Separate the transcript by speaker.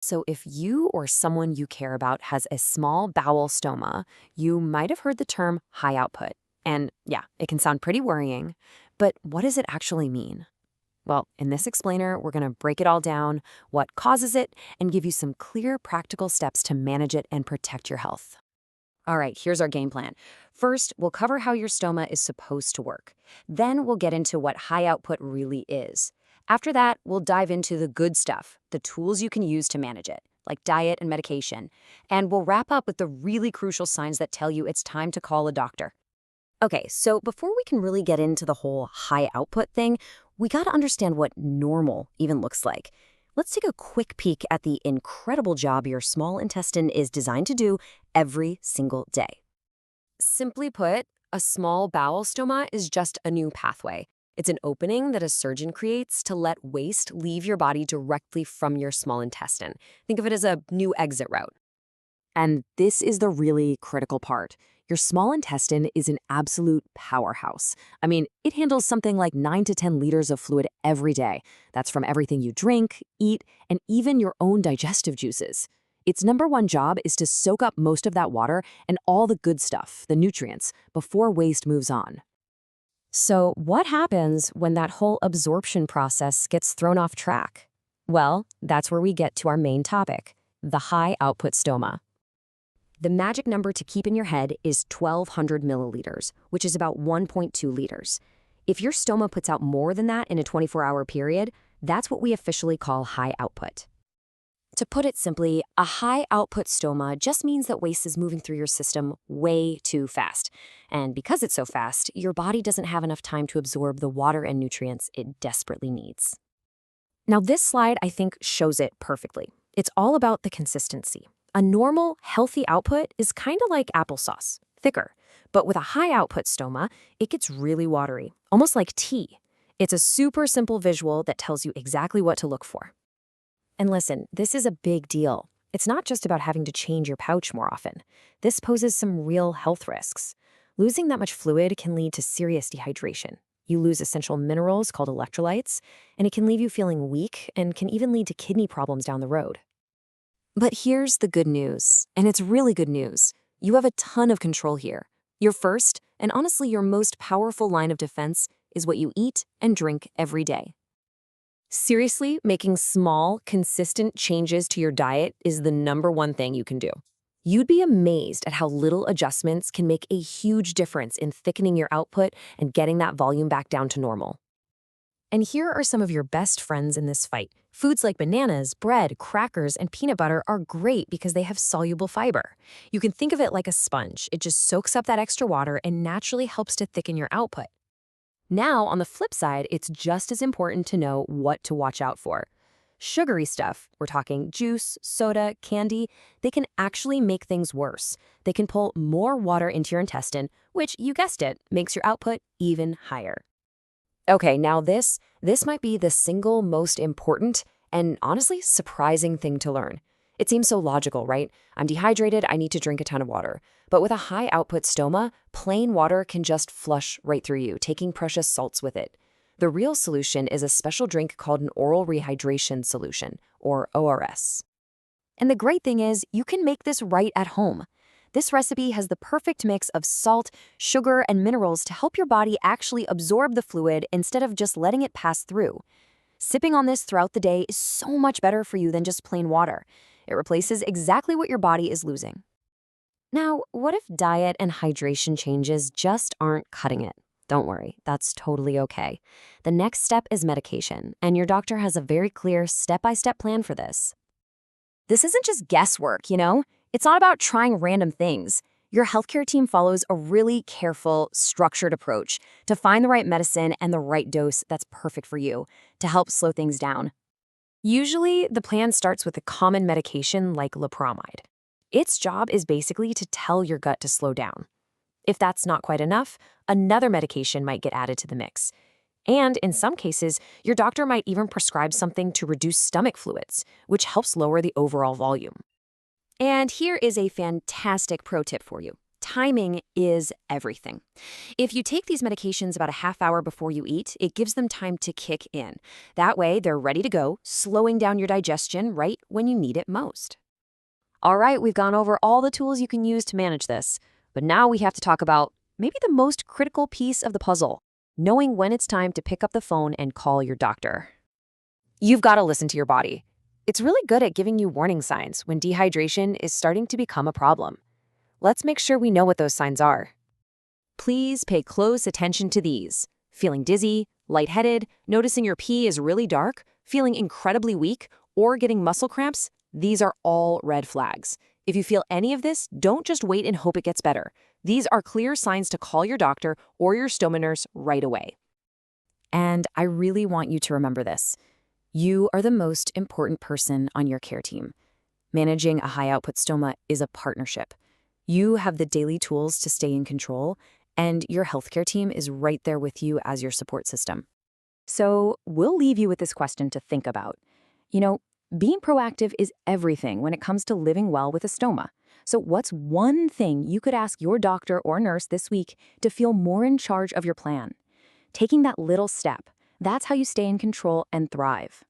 Speaker 1: So, if you or someone you care about has a small bowel stoma, you might have heard the term high output. And yeah, it can sound pretty worrying. But what does it actually mean? Well, in this explainer, we're going to break it all down, what causes it, and give you some clear, practical steps to manage it and protect your health. All right, here's our game plan. First, we'll cover how your stoma is supposed to work. Then we'll get into what high output really is. After that, we'll dive into the good stuff, the tools you can use to manage it, like diet and medication. And we'll wrap up with the really crucial signs that tell you it's time to call a doctor. Okay, so before we can really get into the whole high output thing, we got to understand what normal even looks like. Let's take a quick peek at the incredible job your small intestine is designed to do every single day. Simply put, a small bowel stoma is just a new pathway. It's an opening that a surgeon creates to let waste leave your body directly from your small intestine. Think of it as a new exit route. And this is the really critical part. Your small intestine is an absolute powerhouse. I mean, it handles something like 9 to 10 liters of fluid every day. That's from everything you drink, eat, and even your own digestive juices. Its number one job is to soak up most of that water and all the good stuff, the nutrients, before waste moves on. So what happens when that whole absorption process gets thrown off track? Well, that's where we get to our main topic, the high output stoma. The magic number to keep in your head is 1,200 milliliters, which is about 1.2 liters. If your stoma puts out more than that in a 24-hour period, that's what we officially call high output. To put it simply, a high output stoma just means that waste is moving through your system way too fast. And because it's so fast, your body doesn't have enough time to absorb the water and nutrients it desperately needs. Now, this slide, I think, shows it perfectly. It's all about the consistency. A normal, healthy output is kind of like applesauce, thicker. But with a high output stoma, it gets really watery, almost like tea. It's a super simple visual that tells you exactly what to look for. And listen, this is a big deal. It's not just about having to change your pouch more often. This poses some real health risks. Losing that much fluid can lead to serious dehydration. You lose essential minerals called electrolytes, and it can leave you feeling weak and can even lead to kidney problems down the road. But here's the good news, and it's really good news. You have a ton of control here. Your first, and honestly your most powerful line of defense, is what you eat and drink every day. Seriously, making small, consistent changes to your diet is the number one thing you can do. You'd be amazed at how little adjustments can make a huge difference in thickening your output and getting that volume back down to normal. And here are some of your best friends in this fight. Foods like bananas, bread, crackers, and peanut butter are great because they have soluble fiber. You can think of it like a sponge. It just soaks up that extra water and naturally helps to thicken your output. Now, on the flip side, it's just as important to know what to watch out for. Sugary stuff, we're talking juice, soda, candy, they can actually make things worse. They can pull more water into your intestine, which, you guessed it, makes your output even higher. Okay, now this might be the single most important and honestly surprising thing to learn. It seems so logical, right? I'm dehydrated, I need to drink a ton of water. But with a high output stoma, plain water can just flush right through you, taking precious salts with it. The real solution is a special drink called an oral rehydration solution, or ORS. And the great thing is, you can make this right at home. This recipe has the perfect mix of salt, sugar, and minerals to help your body actually absorb the fluid instead of just letting it pass through. Sipping on this throughout the day is so much better for you than just plain water. It replaces exactly what your body is losing. Now, what if diet and hydration changes just aren't cutting it? Don't worry, that's totally okay. The next step is medication, and your doctor has a very clear step-by-step plan for this. This isn't just guesswork, you know? It's not about trying random things. Your healthcare team follows a really careful, structured approach to find the right medicine and the right dose that's perfect for you to help slow things down. Usually, the plan starts with a common medication like loperamide. Its job is basically to tell your gut to slow down. If that's not quite enough, another medication might get added to the mix. And in some cases, your doctor might even prescribe something to reduce stomach fluids, which helps lower the overall volume. And here is a fantastic pro tip for you. Timing is everything. If you take these medications about a half hour before you eat, it gives them time to kick in. That way, they're ready to go, slowing down your digestion right when you need it most. All right, we've gone over all the tools you can use to manage this, but now we have to talk about maybe the most critical piece of the puzzle, knowing when it's time to pick up the phone and call your doctor. You've got to listen to your body. It's really good at giving you warning signs when dehydration is starting to become a problem. Let's make sure we know what those signs are. Please pay close attention to these. Feeling dizzy, lightheaded, noticing your pee is really dark, feeling incredibly weak, or getting muscle cramps, these are all red flags. If you feel any of this, don't just wait and hope it gets better. These are clear signs to call your doctor or your stoma nurse right away. And I really want you to remember this. You are the most important person on your care team. Managing a high-output stoma is a partnership. You have the daily tools to stay in control, and your healthcare team is right there with you as your support system. So we'll leave you with this question to think about. Being proactive is everything when it comes to living well with a stoma. So what's one thing you could ask your doctor or nurse this week to feel more in charge of your plan? Taking that little step, that's how you stay in control and thrive.